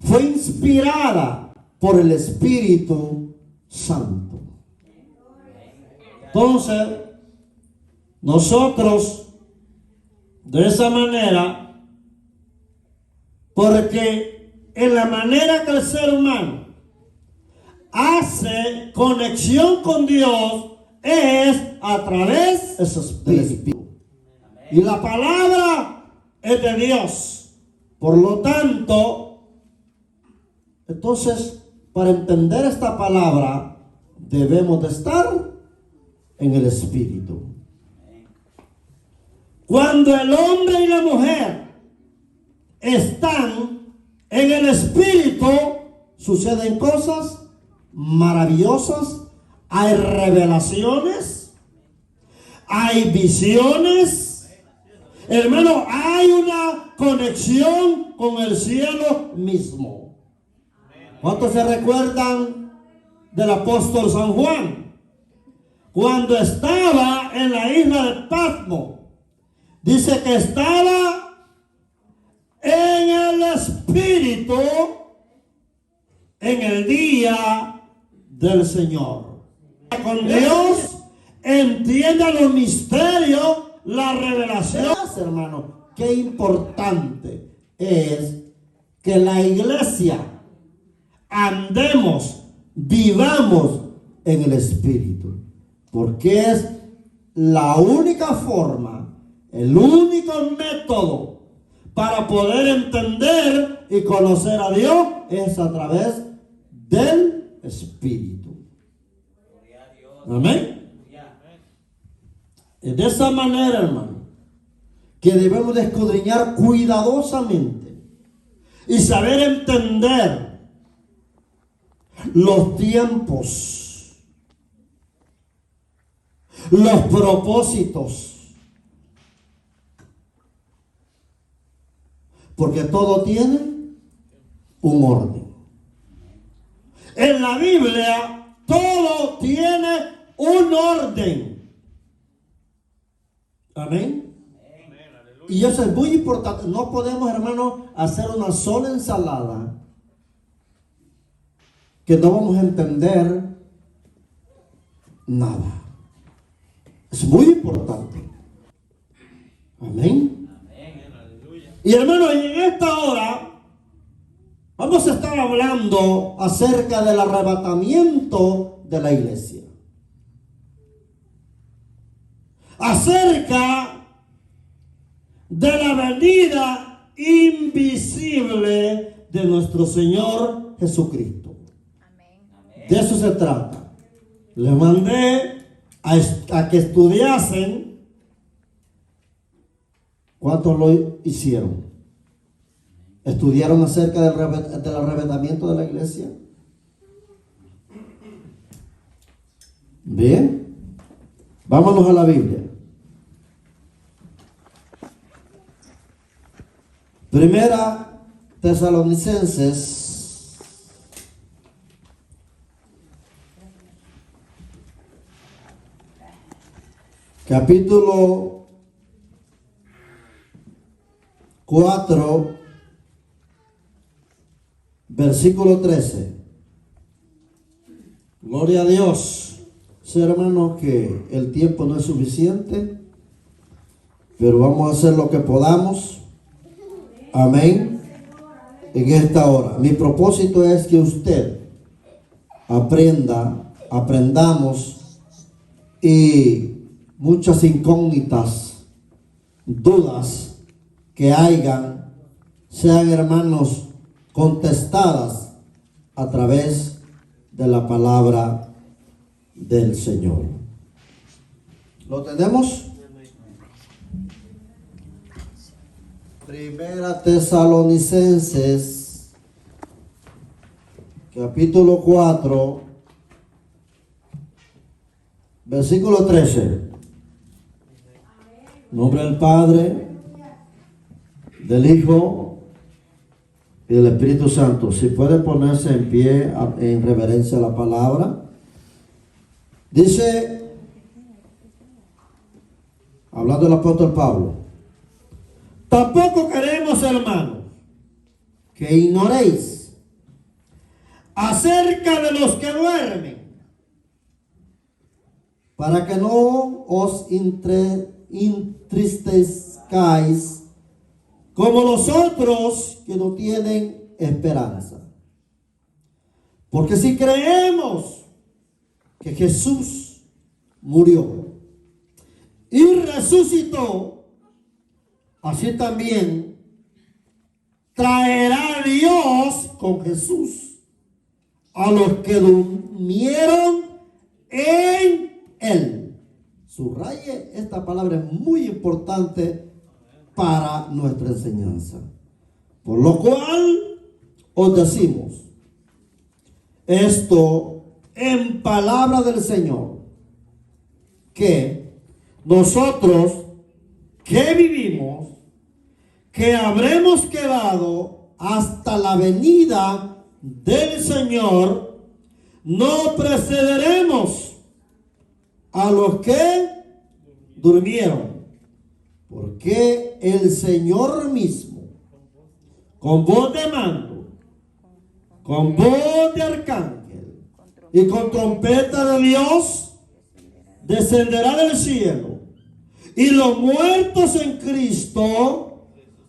fue inspirada por el Espíritu Santo. Entonces, nosotros de esa manera, porque en la manera que el ser humano hace conexión con Dios es a través del Espíritu. Y la palabra es de Dios. Por lo tanto, entonces, para entender esta palabra, debemos de estar en el Espíritu. Cuando el hombre y la mujer están en el Espíritu, suceden cosas maravillosas. Hay revelaciones, hay visiones. Hermano, hay una conexión con el cielo mismo. ¿Cuántos se recuerdan del apóstol San Juan? Cuando estaba en la isla de Patmos, dice que estaba en el Espíritu en el día del Señor. Con Dios entienda los misterios, la revelación. Hermano, qué importante es que la iglesia andemos, vivamos en el Espíritu, porque es la única forma, el único método para poder entender y conocer a Dios es a través del Espíritu. Amén. Es de esa manera, hermano, que debemos de escudriñar cuidadosamente y saber entender los tiempos, los propósitos, porque todo tiene un orden. En la Biblia todo tiene un orden. Amén. Y eso es muy importante. No podemos, hermano, hacer una sola ensalada que no vamos a entender nada. Es muy importante. Amén. Y hermano, y en esta hora vamos a estar hablando acerca del arrebatamiento de la iglesia. Acerca de la venida invisible de nuestro Señor Jesucristo. De eso se trata. Les mandé a que estudiasen. ¿Cuántos lo hicieron? ¿Estudiaron acerca del arrebatamiento de la iglesia? Bien. Vámonos a la Biblia. Primera Tesalonicenses, capítulo 4, versículo 13. Gloria a Dios. Sí, hermano, que el tiempo no es suficiente, pero vamos a hacer lo que podamos. Amén. En esta hora. Mi propósito es que usted aprendamos y muchas incógnitas, dudas que hayan, sean, hermanos, contestadas a través de la palabra del Señor. ¿Lo tenemos? Primera Tesalonicenses, capítulo 4, versículo 13. En nombre del Padre, del Hijo y del Espíritu Santo. Si puede ponerse en pie en reverencia a la palabra. Dice, hablando del apóstol Pablo: tampoco queremos, hermanos, que ignoréis acerca de los que duermen, para que no os entristezcáis como los otros que no tienen esperanza. Porque si creemos que Jesús murió y resucitó, así también traerá Dios con Jesús a los que durmieron en Él. Subraye, esta palabra es muy importante para nuestra enseñanza. Por lo cual os decimos esto en palabra del Señor, que nosotros que vivimos, que habremos quedado hasta la venida del Señor, no precederemos a los que durmieron, porque el Señor mismo, con voz de mando, con voz de arcángel y con trompeta de Dios, descenderá del cielo, y los muertos en Cristo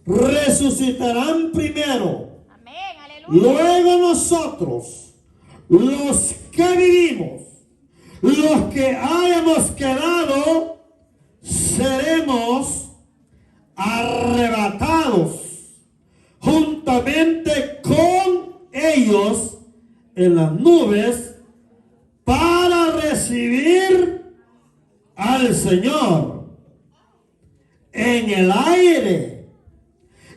resucitarán primero. Amén, aleluya. Luego nosotros, los que vivimos, los que hayamos quedado, seremos arrebatados juntamente con ellos en las nubes para recibir al Señor en el aire,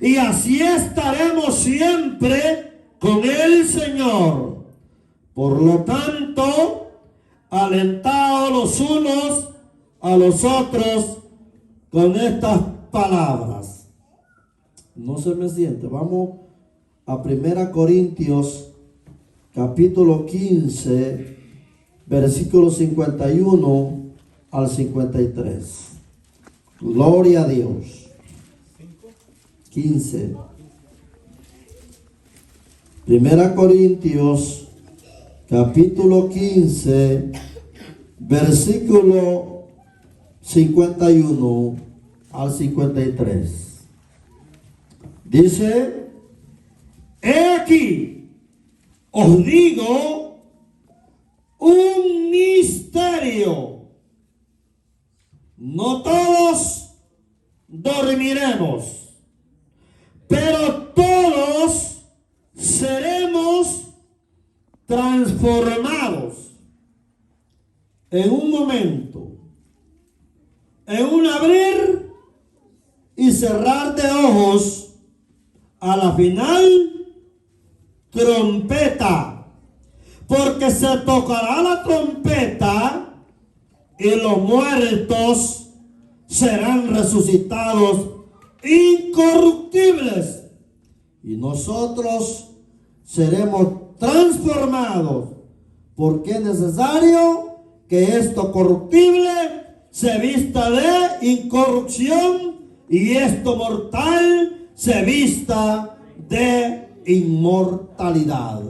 y así estaremos siempre con el Señor. Por lo tanto, alentaos los unos a los otros con estas palabras. No se me siente. Vamos a 1 Corintios capítulo 15, versículos 51 al 53. Gloria a Dios. 15. 1 Corintios capítulo 15, versículo 51 al 53. Dice: he aquí, os digo un misterio. No todos dormiremos, pero todos seremos transformados en un momento, en un abrir y cerrar de ojos, a la final trompeta, porque se tocará la trompeta y los muertos serán resucitados incorruptibles, y nosotros seremos transformados, porque es necesario que esto corruptible se vista de incorrupción y esto mortal se vista de inmortalidad.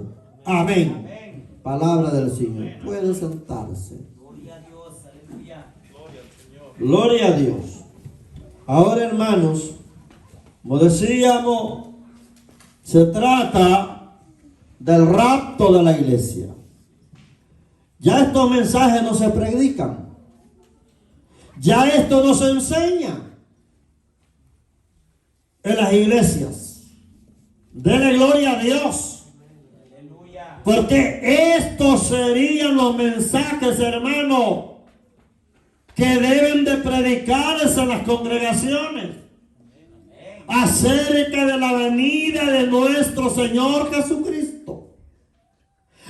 Amén. Palabra del Señor. Puede sentarse. Gloria a Dios, aleluya. Gloria a Dios. Ahora, hermanos, como decíamos, se trata del rapto de la iglesia. Ya estos mensajes no se predican. Ya esto no se enseña en las iglesias. Dele gloria a Dios. Aleluya. Porque estos serían los mensajes, hermano, que deben de predicarse en las congregaciones acerca de la venida de nuestro Señor Jesucristo,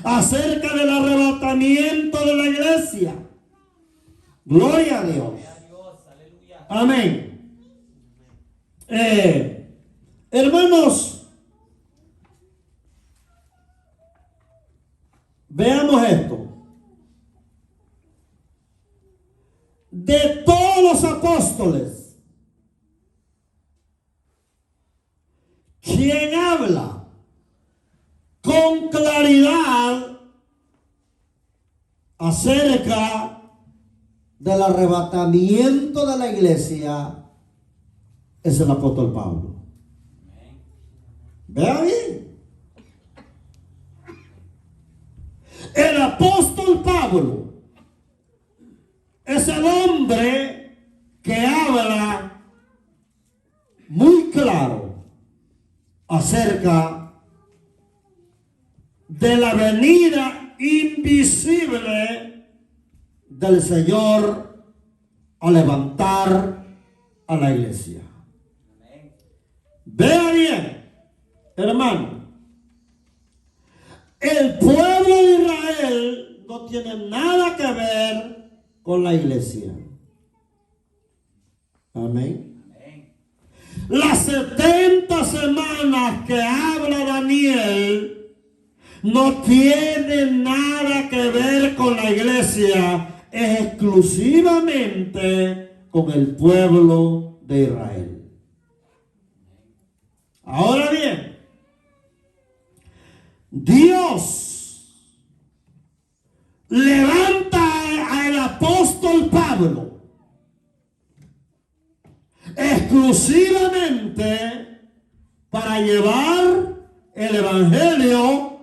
acerca del arrebatamiento de la iglesia. Gloria a Dios. Gloria a Dios, aleluya. Amén. Hermanos, veamos esto. De todos los apóstoles, quien habla con claridad acerca del arrebatamiento de la iglesia es el apóstol Pablo. Vea bien. El apóstol Pablo es el hombre que habla muy claro acerca de la venida invisible del Señor a levantar a la iglesia. Vea bien, hermano. El pueblo de Israel no tiene nada que ver con la iglesia. Amén. Las 70 semanas que habla Daniel no tienen nada que ver con la iglesia, es exclusivamente con el pueblo de Israel. Ahora bien, Dios levanta al apóstol Pablo exclusivamente para llevar el evangelio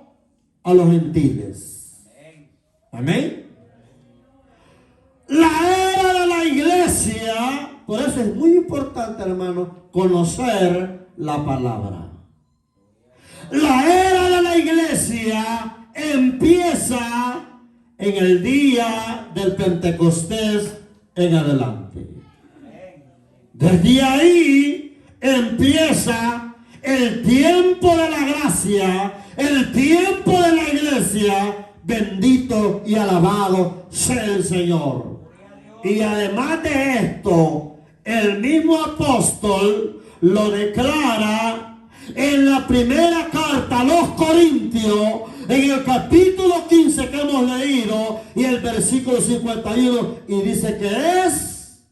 a los gentiles. Amén. La era de la iglesia, por eso es muy importante, hermano, conocer la palabra. La era de la iglesia empieza en el día del Pentecostés en adelante. Desde ahí empieza el tiempo de la gracia, el tiempo de la iglesia. Bendito y alabado sea el Señor. Y además de esto, el mismo apóstol lo declara en la primera carta a los Corintios, en el capítulo 15 que hemos leído, y el versículo 51, y dice que es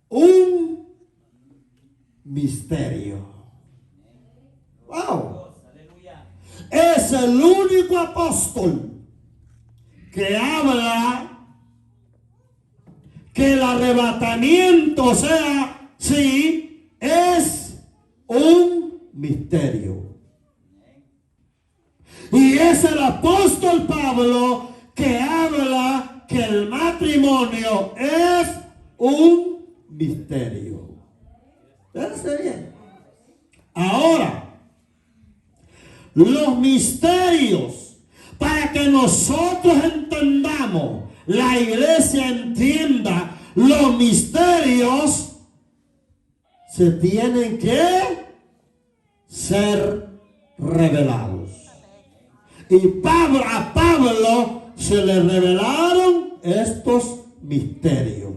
un misterio. ¡Wow! Es el único apóstol que habla que el arrebatamiento, o sea, sí, es un misterio. Y es el apóstol Pablo que habla que el matrimonio es un misterio. Fíjense bien. Ahora, los misterios, para que nosotros entendamos, la iglesia entienda los misterios, se tienen que ser revelados. Y a Pablo se le revelaron estos misterios.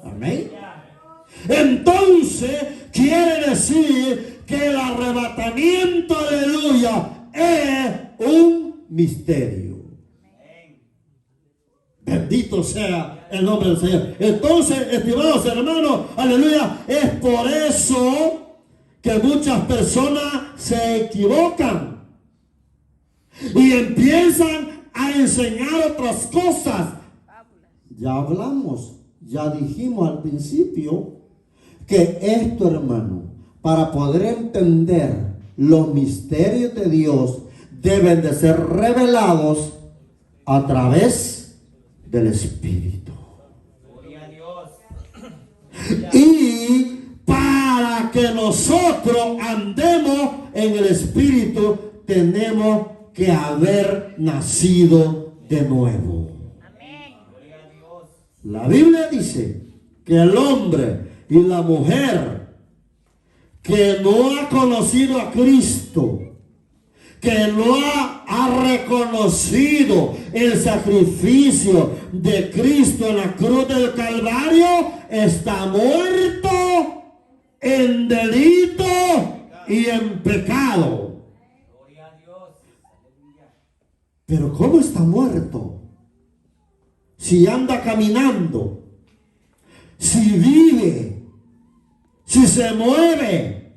Amén. Entonces quiere decir que el arrebatamiento, aleluya, es un misterio. Bendito sea el nombre del Señor. Entonces, estimados hermanos, aleluya, es por eso que muchas personas se equivocan y empiezan a enseñar otras cosas. Ya hablamos, ya dijimos al principio que esto, hermano, para poder entender los misterios de Dios, deben de ser revelados a través del Espíritu. Gloria a Dios. Y para que nosotros andemos en el Espíritu, tenemos que haber nacido de nuevo. Amén. Gloria a Dios. La Biblia dice que el hombre y la mujer que no ha conocido a Cristo, que no ha reconocido el sacrificio de Cristo en la cruz del Calvario, está muerto en delito y en pecado. Gloria a Dios. Aleluya. Pero ¿cómo está muerto? Si anda caminando, si vive, si se mueve.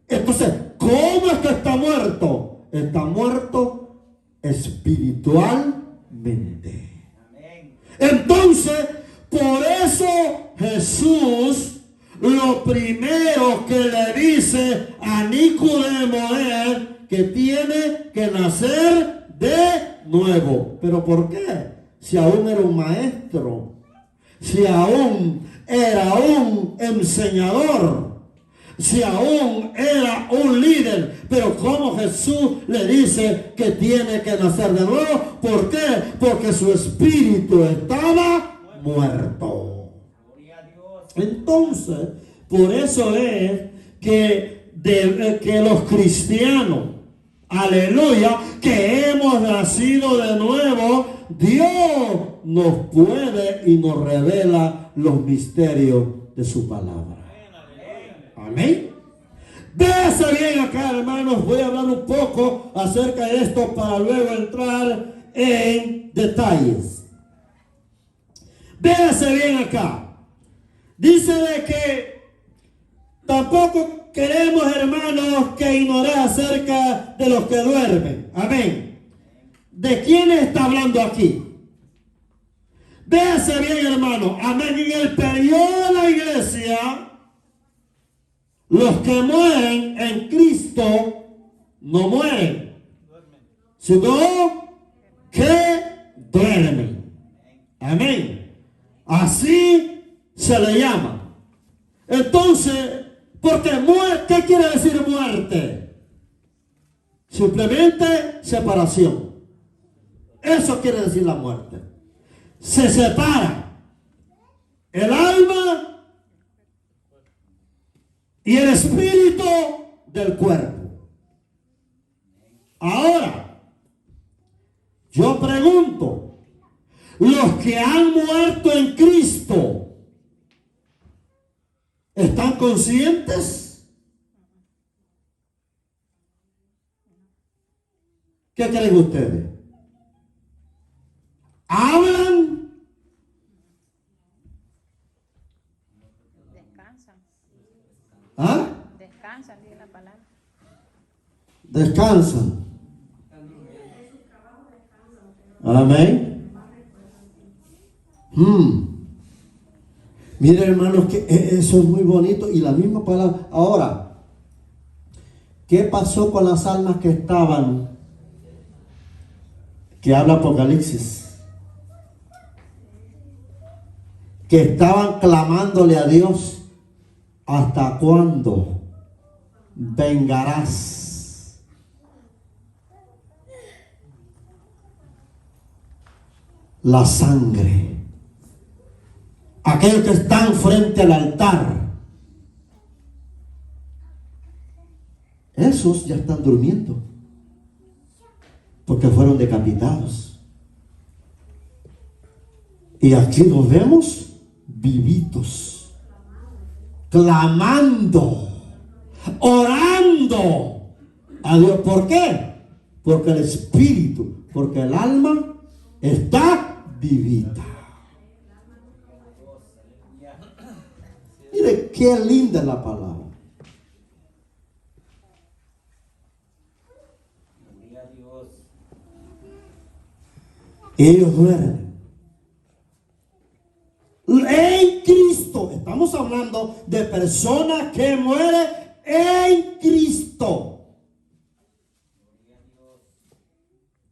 Entonces, ¿cómo es que está muerto? Está muerto espiritualmente. Entonces, por eso Jesús lo primero que le dice a Nicodemo es que tiene que nacer de nuevo. ¿Pero por qué? Si aún era un maestro, si aún era un enseñador, si aún era un líder, pero como Jesús le dice que tiene que nacer de nuevo, ¿por qué? Porque su espíritu estaba muerto. Entonces, por eso es que los cristianos, aleluya, que hemos nacido de nuevo, Dios nos puede y nos revela los misterios de su palabra. Amén. Véase bien acá, hermanos. Voy a hablar un poco acerca de esto para luego entrar en detalles. Véase bien acá. Dice de que tampoco queremos, hermanos, que ignorar acerca de los que duermen. Amén. ¿De quién está hablando aquí? Véase bien, hermano. Amén. En el periodo de la iglesia, los que mueren en Cristo no mueren, sino que duermen. Amén. Así se le llama. Entonces, porque muerte, ¿qué quiere decir muerte? Simplemente separación. Eso quiere decir la muerte. Se separa el alma y el espíritu del cuerpo. Ahora, yo pregunto, los que han muerto en Cristo, ¿están conscientes? ¿Qué creen ustedes? ¿Hablan? Descansan. ¿Ah? Descansan, dice la palabra. Descansan. Amén. Miren, hermanos, que eso es muy bonito y la misma palabra. Ahora, ¿qué pasó con las almas que estaban? Que habla Apocalipsis. Que estaban clamándole a Dios. ¿Hasta cuándo vengarás? La sangre. Aquellos que están frente al altar, esos ya están durmiendo porque fueron decapitados. Y aquí los vemos vivitos, clamando, orando a Dios. ¿Por qué? Porque el espíritu, porque el alma está vivita. Mire qué linda es la palabra. Gloria a Dios. Ellos duermen en Cristo. Estamos hablando de personas que mueren en Cristo.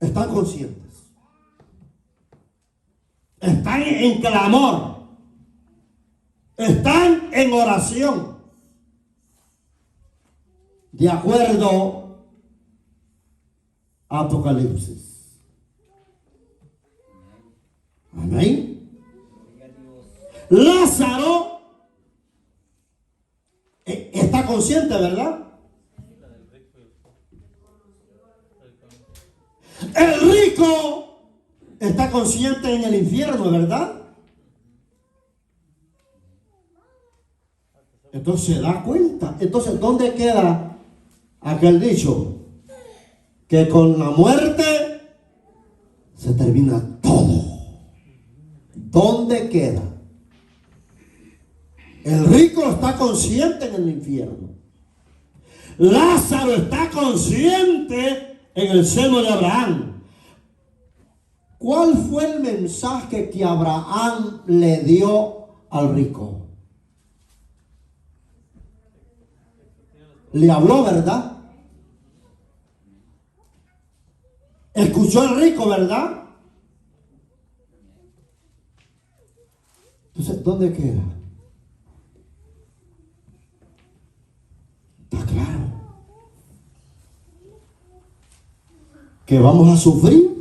Están conscientes. Están en clamor. Están en oración. De acuerdo a Apocalipsis. Amén. Lázaro está consciente, ¿verdad? El rico está consciente en el infierno, ¿verdad? Entonces se da cuenta. Entonces, ¿dónde queda aquel dicho? Que con la muerte se termina todo. ¿Dónde queda? El rico está consciente en el infierno. Lázaro está consciente en el seno de Abraham. ¿Cuál fue el mensaje que Abraham le dio al rico? Le habló, ¿verdad? Escuchó al rico, ¿verdad? Entonces, ¿dónde queda? Está claro que vamos a sufrir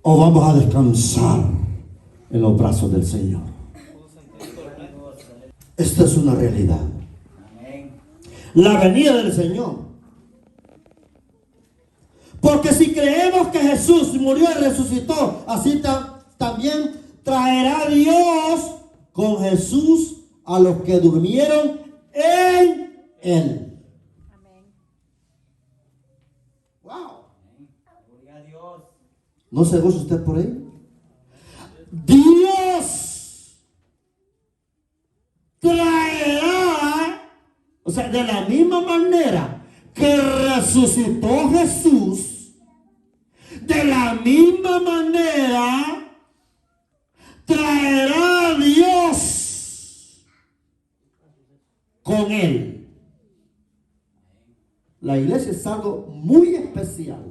o vamos a descansar en los brazos del Señor. Esta es una realidad. Amén. La venida del Señor. Porque si creemos que Jesús murió y resucitó, así también traerá Dios con Jesús a los que durmieron en Él. Amén. Wow. Gloria a Dios. ¿No se goza usted por ahí? Dios traerá, o sea, de la misma manera que resucitó Jesús, de la misma manera traerá a Dios con Él. La iglesia es algo muy especial.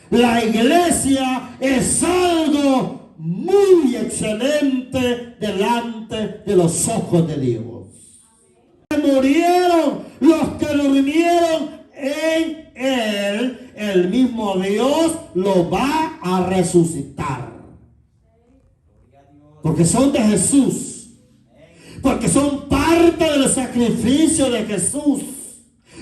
La iglesia es algo muy excelente delante de los ojos de Dios. Murieron los que durmieron en Él, el mismo Dios lo va a resucitar. Porque son de Jesús. Porque son parte del sacrificio de Jesús.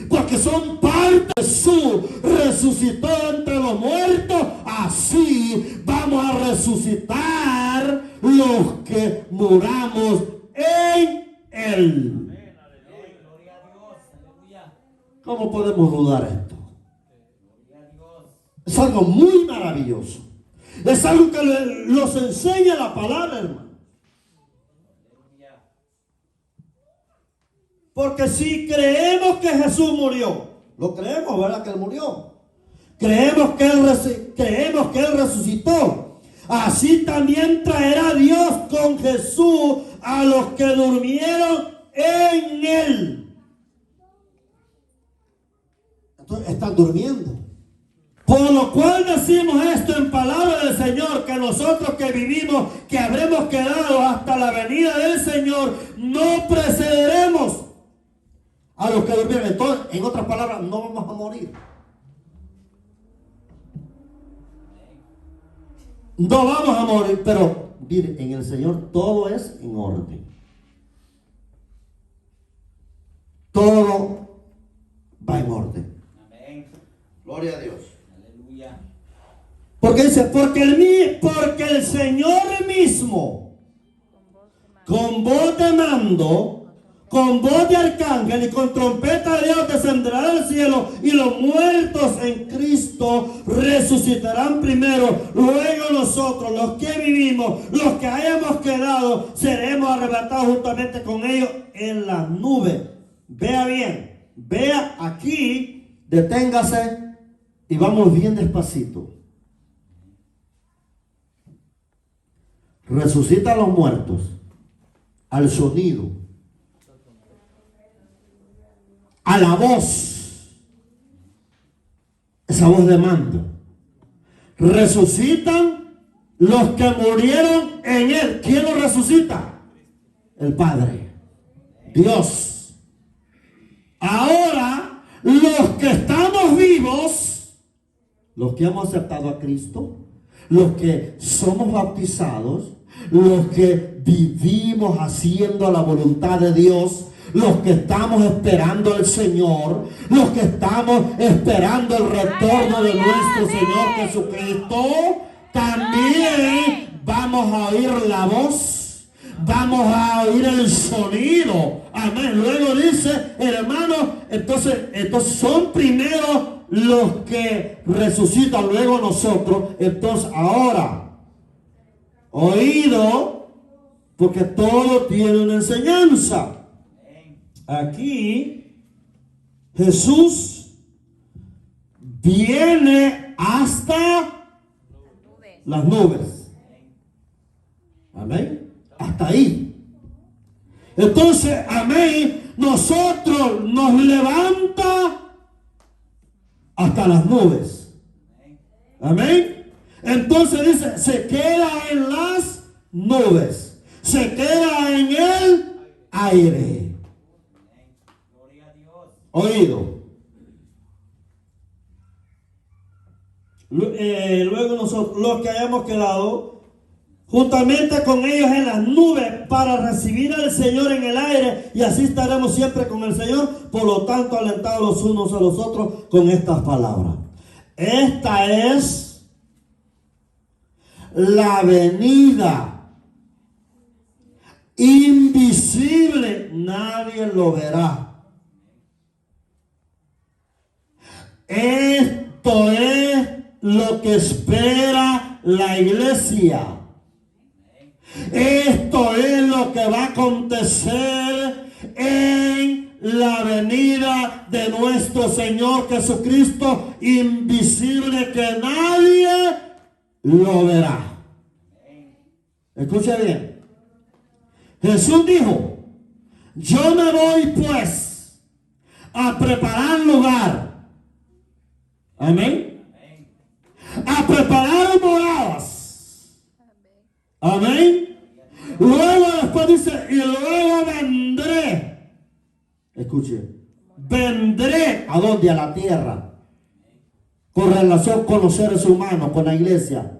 Porque son parte de Jesús. Resucitó entre los muertos. Así vamos a resucitar los que muramos en Él. Gloria a Dios. Aleluya. ¿Cómo podemos dudar esto? Gloria a Dios. Es algo muy maravilloso. Es algo que nos enseña la palabra, hermano. Aleluya. Porque si creemos que Jesús murió, lo creemos, ¿verdad? Que Él murió. Creemos que Él resucitó. Así también traerá Dios con Jesús a los que durmieron en Él. Entonces, están durmiendo. Por lo cual decimos esto en palabra del Señor, que nosotros que vivimos, que habremos quedado hasta la venida del Señor, no precederemos a los que durmieron. Entonces, en otras palabras, no vamos a morir. No vamos a morir, pero mire, en el Señor todo es en orden. Todo va en orden. Amén. Gloria a Dios. Aleluya. Porque dice, porque el Señor mismo, con voz de mando, con voz de arcángel y con trompeta de Dios descenderá del cielo, y los muertos en Cristo resucitarán primero. Luego nosotros, los que vivimos, los que hayamos quedado, seremos arrebatados juntamente con ellos en las nubes. Vea bien, vea aquí, deténgase y vamos bien despacito. Resucita a los muertos al sonido, a la voz, esa voz de mando. Resucitan los que murieron en Él. ¿Quién los resucita? El Padre, Dios. Ahora, los que estamos vivos, los que hemos aceptado a Cristo, los que somos bautizados, los que vivimos haciendo la voluntad de Dios, los que estamos esperando al Señor, los que estamos esperando el retorno de nuestro Señor Jesucristo, también vamos a oír la voz, vamos a oír el sonido. Amén. Luego dice, hermano, entonces son primero los que resucitan, luego nosotros. Entonces ahora, oído, porque todo tiene una enseñanza. Aquí Jesús viene hasta Nubes. las nubes. Amén. Hasta ahí. Entonces, amén, nosotros nos levanta hasta las nubes. Amén. Entonces dice, se queda en las nubes, se queda en el aire. Gloria a Dios. Oído. Luego nosotros, los que hayamos quedado juntamente con ellos en las nubes para recibir al Señor en el aire, y así estaremos siempre con el Señor. Por lo tanto, alentados los unos a los otros con estas palabras. Esta es la venida invisible, nadie lo verá. Esto es lo que espera la iglesia. Esto es lo que va a acontecer en la venida de nuestro Señor Jesucristo, invisible, que nadie lo verá. Escuche bien. Jesús dijo, yo me voy pues a preparar lugar. Amén. A preparar moradas. Amén. Luego después dice, y luego vendré. Escuche. Vendré ¿a dónde? A la tierra. Con relación con los seres humanos, con la iglesia.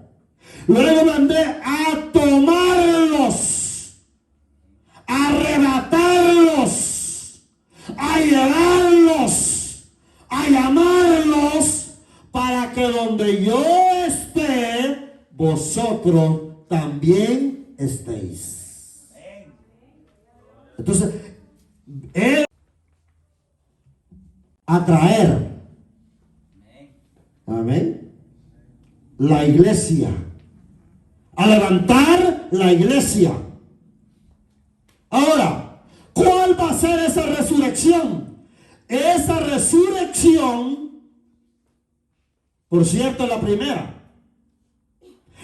Luego vendré a tomarlos, a arrebatarlos, a llevarlos, a llamarlos, para que donde yo esté, vosotros también estéis. Entonces, Él atraer, amén, la iglesia, a levantar la iglesia. Ahora, ¿cuál va a ser esa resurrección? Esa resurrección, por cierto, la primera.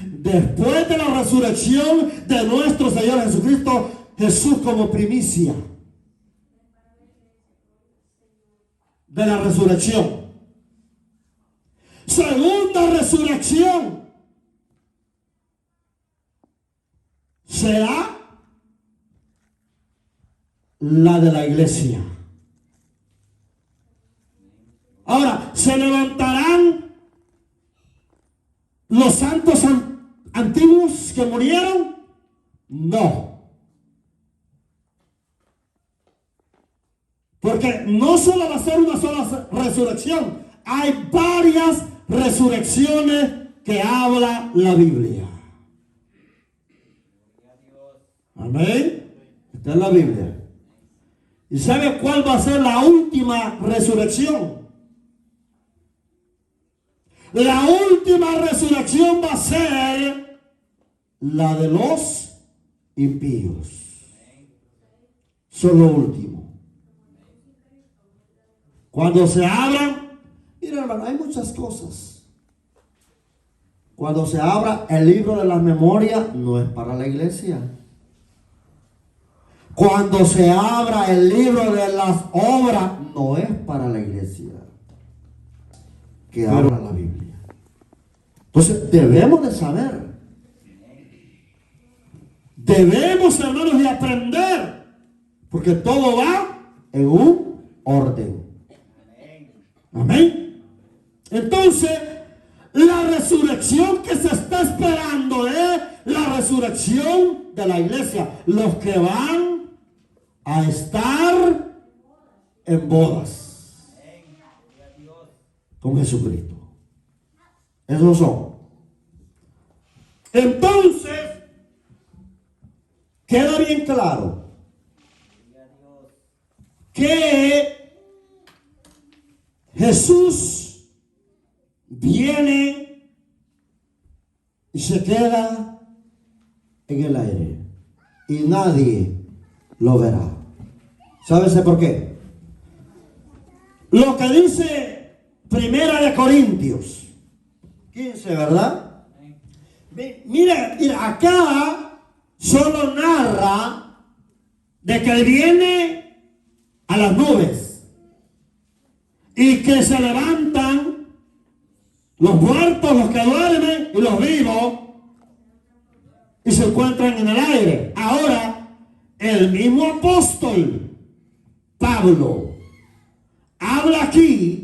Después de la resurrección de nuestro Señor Jesucristo, Jesús como primicia de la resurrección. Segunda resurrección será la de la iglesia. Ahora, ¿se levantarán los santos antiguos que murieron? No. Porque no solo va a ser una sola resurrección. Hay varias resurrecciones que habla la Biblia. Amén. Está en la Biblia. ¿Y sabe cuál va a ser la última resurrección? La última resurrección va a ser la de los impíos. Son lo último. Cuando se abran, mira hermano, hay muchas cosas. Cuando se abra el libro de las memorias, no es para la iglesia. Cuando se abra el libro de las obras, no es para la iglesia. Que abra la Biblia. Entonces debemos de saber. Debemos, hermanos, de aprender. Porque todo va en un orden. Amén. Entonces, la resurrección que se está esperando es la resurrección de la iglesia. Los que van a estar en bodas con Jesucristo. Esos son. Entonces, queda bien claro que Jesús viene y se queda en el aire y nadie lo verá. ¿Sabes por qué? Lo que dice Primera de Corintios 15, ¿verdad? Mira, acá solo narra de que él viene a las nubes y que se levantan los muertos, los que duermen y los vivos y se encuentran en el aire. Ahora, el mismo apóstol Pablo habla aquí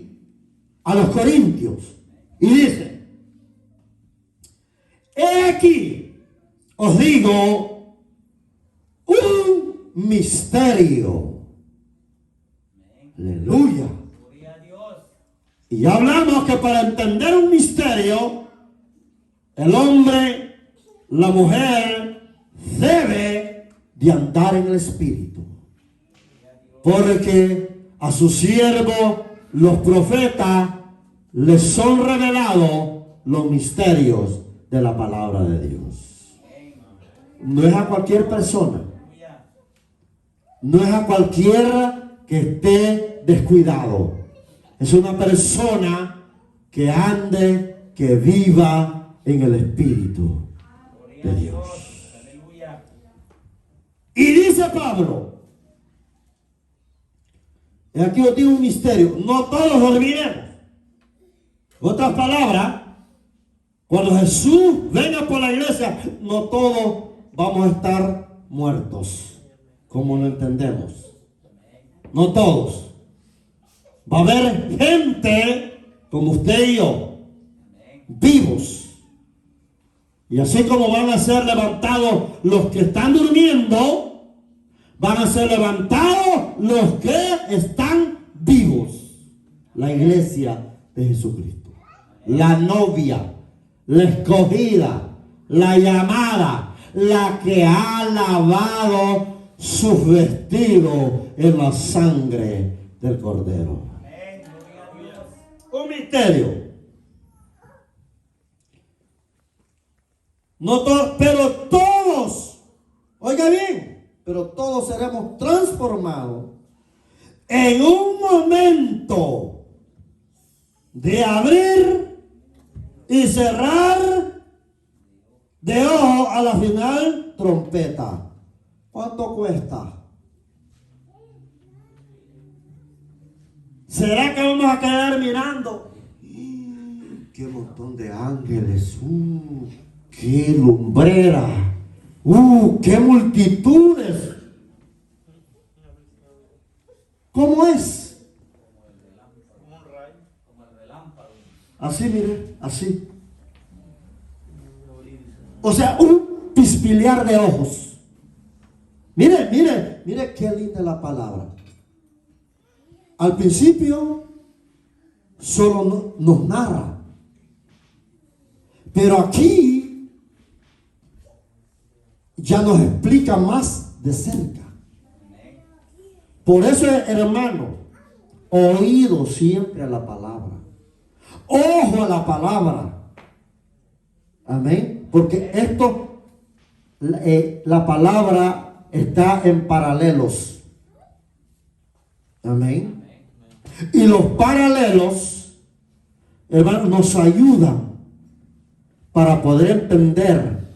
a los corintios y dice: he aquí, os digo, un misterio. Aleluya. Gloria a Dios. Y ya hablamos que para entender un misterio, el hombre, la mujer, debe de andar en el Espíritu. Porque a sus siervos, los profetas, les son revelados los misterios de la palabra de Dios. No es a cualquier persona. No es a cualquiera que esté descuidado. Es una persona que ande, que viva en el Espíritu de Dios. Aleluya. Y dice Pablo, y aquí os digo un misterio: no todos dormiremos. Otras palabras, cuando Jesús venga por la iglesia, no todos vamos a estar muertos, como lo entendemos. No todos. Va a haber gente como usted y yo, vivos. Y así como van a ser levantados los que están durmiendo, van a ser levantados los que están vivos. La iglesia de Jesucristo. La novia, la escogida, la llamada, la que ha lavado sus vestidos en la sangre del Cordero. Amén. Gloria a Dios. Un misterio. No todos, pero todos, oiga bien, pero todos seremos transformados en un momento de abrir y cerrar de ojo a la final trompeta. ¿Cuánto cuesta? ¿Será que vamos a quedar mirando? ¡Qué montón de ángeles! ¡Qué lumbrera! ¡Qué multitudes! ¿Cómo es? Como el relámpago. Así, mire, así. O sea, un pispilear de ojos. Mire, mire, mire qué linda la palabra. Al principio solo nos narra, pero aquí ya nos explica más de cerca. Por eso, hermano, oído siempre a la palabra, ojo a la palabra. Amén. Porque esto, la palabra está en paralelos. Amén. Y los paralelos, hermanos, nos ayudan para poder entender,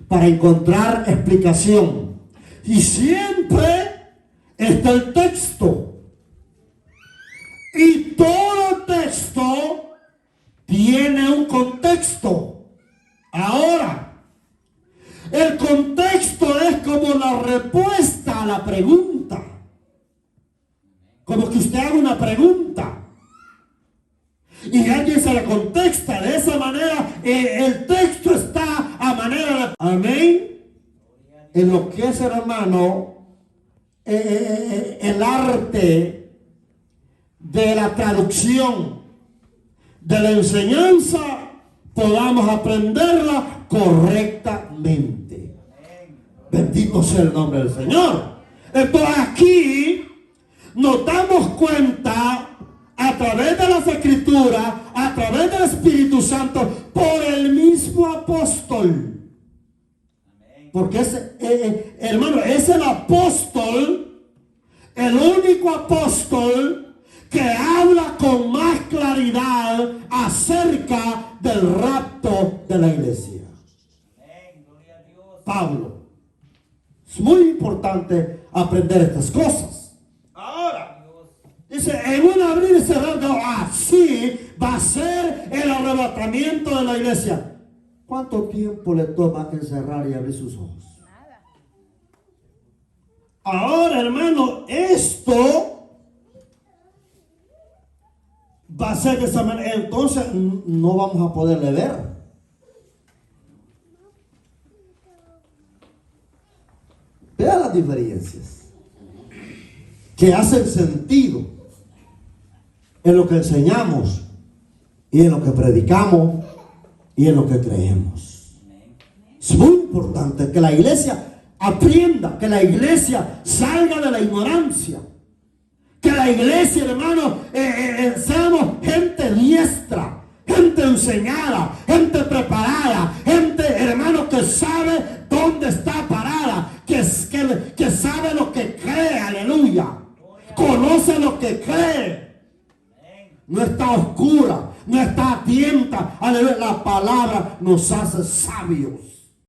para encontrar explicación. Y siempre está el texto. Y todo texto tiene un contexto. Ahora, el contexto es como la respuesta a la pregunta. Como que usted haga una pregunta y alguien se le contesta de esa manera. El texto está a manera de... Amén. En lo que es, hermano, el arte de la traducción, de la enseñanza, podamos aprenderla correctamente. Bendito sea el nombre del Señor. Entonces aquí nos damos cuenta a través de las Escrituras, a través del Espíritu Santo, por el mismo apóstol. Porque hermano, es el apóstol, el único apóstol que habla con más claridad claridad acerca del rapto de la iglesia. Amén. Gloria a Dios. Pablo. Es muy importante aprender estas cosas. Ahora, dice, en un abrir y cerrar de ojos, así va a ser el arrebatamiento de la iglesia. ¿Cuánto tiempo le toma encerrar y abrir sus ojos? Nada. Ahora, hermano, esto va a ser de esa manera. Entonces no vamos a poderle ver. Vea las diferencias que hacen sentido en lo que enseñamos y en lo que predicamos y en lo que creemos. Es muy importante que la iglesia aprenda, que la iglesia salga de la ignorancia, que la iglesia, hermano, seamos gente diestra, gente enseñada, gente preparada, gente, hermano, que sabe dónde está parada, que sabe lo que cree, aleluya, conoce lo que cree, no está oscura, no está atenta, aleluya. La palabra nos hace sabios.